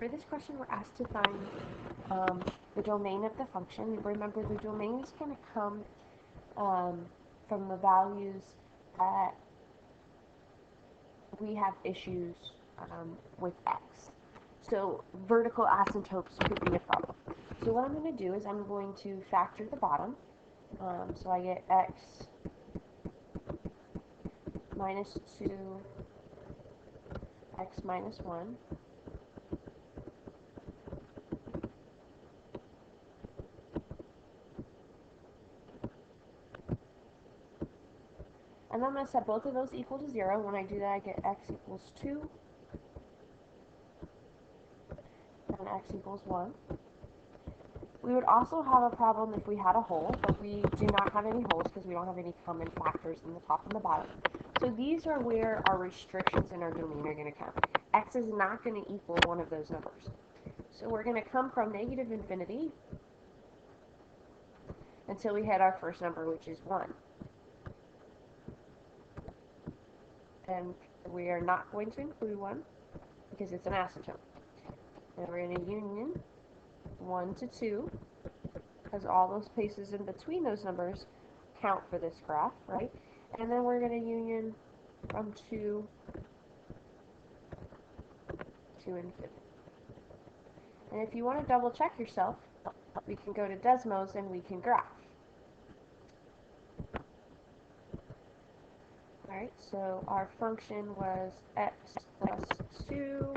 for this question, we're asked to find the domain of the function. Remember, the domain is going to come from the values that we have issues with x. So vertical asymptotes could be a problem. So what I'm going to do is I'm going to factor the bottom. So I get x minus 2, x minus 1. And then I'm going to set both of those equal to 0. When I do that, I get x equals 2 and x equals 1. We would also have a problem if we had a hole, but we do not have any holes because we don't have any common factors in the top and the bottom. So these are where our restrictions in our domain are going to come. X is not going to equal one of those numbers. So we're going to come from negative infinity until we hit our first number, which is 1. And we are not going to include 1 because it's an asymptote. And we're going to union 1 to 2, because all those places in between those numbers count for this graph, right? And then we're going to union from 2 to infinity. And if you want to double check yourself, we can go to Desmos and we can graph. Alright, so our function was x plus 2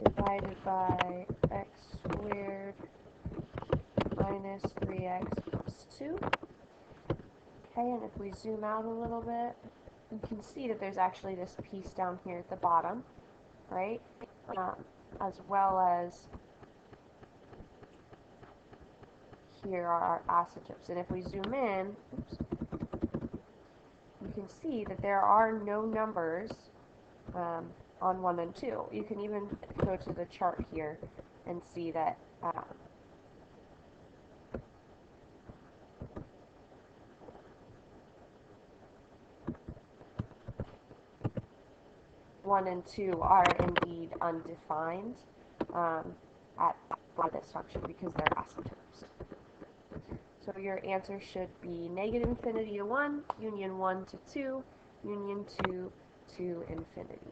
divided by x squared minus 3x plus 2. Okay, and if we zoom out a little bit, you can see that there's actually this piece down here at the bottom, right? As well as here are our asymptotes. And if we zoom in, you can see that there are no numbers on 1 and 2. You can even go to the chart here and see that 1 and 2 are indeed undefined by this function because they're asymptotes. So your answer should be negative infinity to 1, union 1 to 2, union 2 to infinity.